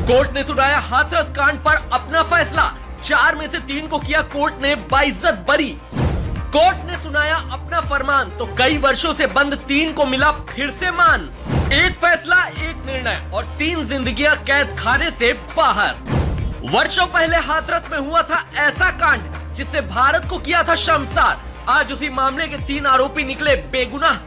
Court ने सुनाया हाथरस कांड पर अपना फैसला। 4 में से 3 को किया कोर्ट ने बाइज्जत बरी। कोर्ट ने सुनाया अपना फरमान तो कई वर्षों से बंद 3 को मिला फिर से मान। एक फैसला, एक निर्णय और 3 जिंदगियां कैद खाने से बाहर। वर्षों पहले हाथरस में हुआ था ऐसा कांड जिससे भारत को किया था शर्मसार। आज उसी मामले के 3 आरोपी निकले बेगुनाह।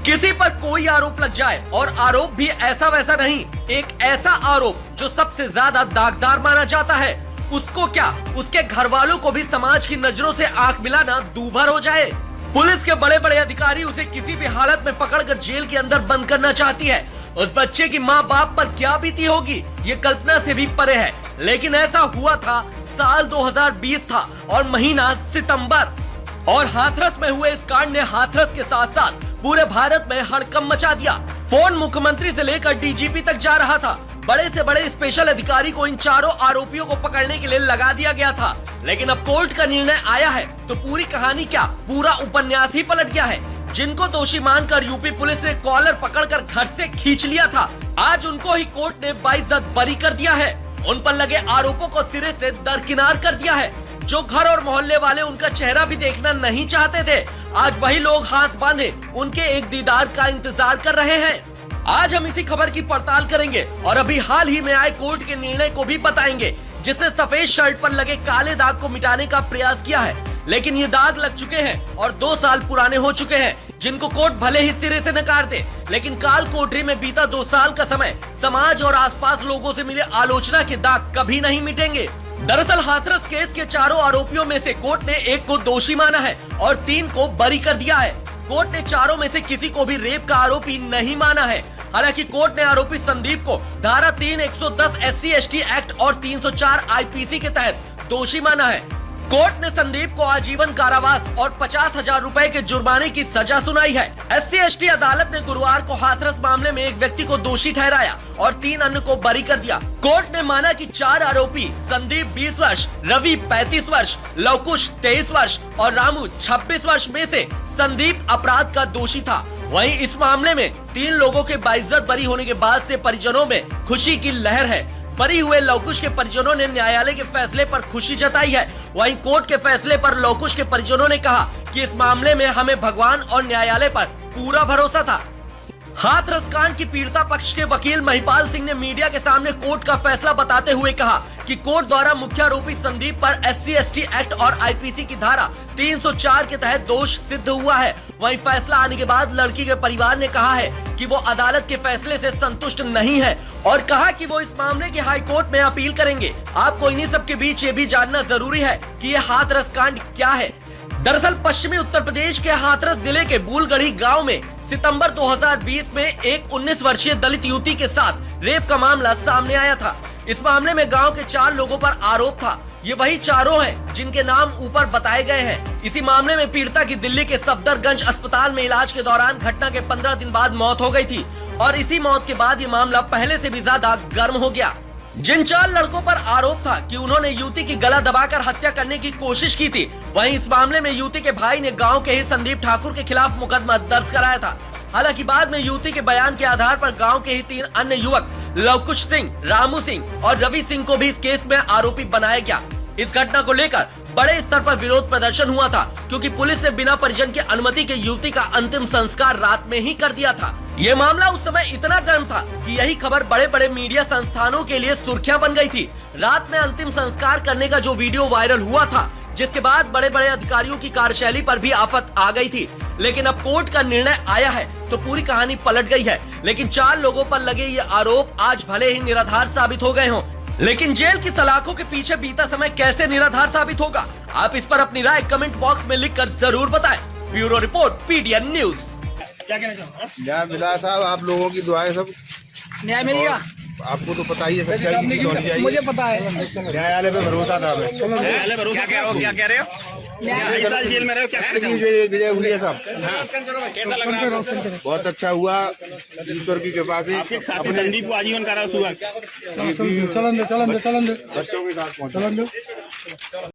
किसी पर कोई आरोप लग जाए और आरोप भी ऐसा वैसा नहीं, एक ऐसा आरोप जो सबसे ज्यादा दागदार माना जाता है, उसको क्या उसके घर वालों को भी समाज की नजरों से आंख मिलाना दूभर हो जाए। पुलिस के बड़े बड़े अधिकारी उसे किसी भी हालत में पकड़कर जेल के अंदर बंद करना चाहती है। उस बच्चे की माँ बाप पर क्या बीती होगी ये कल्पना से भी परे है, लेकिन ऐसा हुआ था। साल 2020 था और महीना सितंबर, और हाथरस में हुए इस कांड ने हाथरस के साथ साथ पूरे भारत में हड़कंप मचा दिया। फोन मुख्यमंत्री से लेकर डीजीपी तक जा रहा था। बड़े से बड़े स्पेशल अधिकारी को इन चारों आरोपियों को पकड़ने के लिए लगा दिया गया था, लेकिन अब कोर्ट का निर्णय आया है तो पूरी कहानी क्या, पूरा उपन्यास ही पलट गया है। जिनको दोषी मानकर यूपी पुलिस ने कॉलर पकड़कर घर से खींच लिया था, आज उनको ही कोर्ट ने बाइज्जत बरी कर दिया है। उन पर लगे आरोपों को सिरे से दरकिनार कर दिया है। जो घर और मोहल्ले वाले उनका चेहरा भी देखना नहीं चाहते थे, आज वही लोग हाथ बांधे उनके एक दीदार का इंतजार कर रहे हैं। आज हम इसी खबर की पड़ताल करेंगे और अभी हाल ही में आए कोर्ट के निर्णय को भी बताएंगे, जिसने सफेद शर्ट पर लगे काले दाग को मिटाने का प्रयास किया है, लेकिन ये दाग लग चुके हैं और 2 साल पुराने हो चुके हैं, जिनको कोर्ट भले ही सिरे से नकार दे, लेकिन काल कोठरी में बीता 2 साल का समय समाज और आसपास लोगों से मिले आलोचना के दाग कभी नहीं मिटेंगे। दरअसल हाथरस केस के चारों आरोपियों में से कोर्ट ने 1 को दोषी माना है और 3 को बरी कर दिया है। कोर्ट ने चारों में से किसी को भी रेप का आरोपी नहीं माना है। हालांकि कोर्ट ने आरोपी संदीप को धारा 3, 110 SC/ST एक्ट और 304 IPC के तहत दोषी माना है। कोर्ट ने संदीप को आजीवन कारावास और 50,000 रुपए के जुर्माने की सजा सुनाई है। SC/ST अदालत ने गुरुवार को हाथरस मामले में एक व्यक्ति को दोषी ठहराया और 3 अन्य को बरी कर दिया। कोर्ट ने माना कि 4 आरोपी संदीप 20 वर्ष, रवि 35 वर्ष, लवकुश 23 वर्ष और रामू 26 वर्ष में से संदीप अपराध का दोषी था। वहीं इस मामले में 3 लोगों के बाइज्जत बरी होने के बाद से परिजनों में खुशी की लहर है। बरी हुए लवकुश के परिजनों ने न्यायालय के फैसले पर खुशी जताई है। वहीं कोर्ट के फैसले पर लवकुश के परिजनों ने कहा कि इस मामले में हमें भगवान और न्यायालय पर पूरा भरोसा था। हाथरस कांड की पीड़िता पक्ष के वकील महिपाल सिंह ने मीडिया के सामने कोर्ट का फैसला बताते हुए कहा कि कोर्ट द्वारा मुख्य आरोपी संदीप पर SC/ST एक्ट और IPC की धारा 304 के तहत दोष सिद्ध हुआ है। वहीं फैसला आने के बाद लड़की के परिवार ने कहा है कि वो अदालत के फैसले से संतुष्ट नहीं है और कहा कि वो इस मामले की हाई कोर्ट में अपील करेंगे। आपको इन्हीं सब के बीच ये भी जानना जरूरी है कि ये हाथरस कांड क्या है। दरअसल पश्चिमी उत्तर प्रदेश के हाथरस जिले के बूलगढ़ी गांव में सितंबर 2020 में एक 19 वर्षीय दलित युवती के साथ रेप का मामला सामने आया था। इस मामले में गांव के 4 लोगों पर आरोप था। ये वही चारों हैं जिनके नाम ऊपर बताए गए हैं। इसी मामले में पीड़िता की दिल्ली के सफदरगंज अस्पताल में इलाज के दौरान घटना के 15 दिन बाद मौत हो गई थी और इसी मौत के बाद ये मामला पहले से भी ज्यादा गर्म हो गया। जिन 4 लड़कों पर आरोप था कि उन्होंने युवती की गला दबाकर हत्या करने की कोशिश की थी, वहीं इस मामले में युवती के भाई ने गांव के ही संदीप ठाकुर के खिलाफ मुकदमा दर्ज कराया था। हालांकि बाद में युवती के बयान के आधार पर गांव के ही 3 अन्य युवक लवकुश सिंह, रामू सिंह और रवि सिंह को भी इस केस में आरोपी बनाया गया। इस घटना को लेकर बड़े स्तर पर विरोध प्रदर्शन हुआ था, क्योंकि पुलिस ने बिना परिजन की अनुमति के युवती का अंतिम संस्कार रात में ही कर दिया था। ये मामला उस समय इतना गर्म था कि यही खबर बड़े बड़े मीडिया संस्थानों के लिए सुर्खियां बन गई थी। रात में अंतिम संस्कार करने का जो वीडियो वायरल हुआ था, जिसके बाद बड़े बड़े अधिकारियों की कार्यशैली पर भी आफत आ गई थी। लेकिन अब कोर्ट का निर्णय आया है तो पूरी कहानी पलट गई है। लेकिन 4 लोगों पर लगे ये आरोप आज भले ही निराधार साबित हो गए हों, लेकिन जेल की सलाखों के पीछे बीता समय कैसे निराधार साबित होगा, आप इस पर अपनी राय कमेंट बॉक्स में लिखकर जरूर बताएं। Bureau report, PDN news. क्या कहना चाहूँगा? न्याय मिला साहब, आप लोगों की दुआएं सब। न्याय मिल गया? आपको तो पता ही है, सच्चाई की होनी चाहिए। मुझे पता है। न्यायालय पे भरोसा था हमें। न्यायालय भरोसा क्या कह रहे हो? न्याय जेल में रहे हो क्या? विजय हुई है साहब। कैसा लग रहा है? बहुत अच्छा हुआ, ईश्वर की कृपा से। अपने संदीप को आजीवन कारावास हुआ। बच्चों के साथ पहुंचा।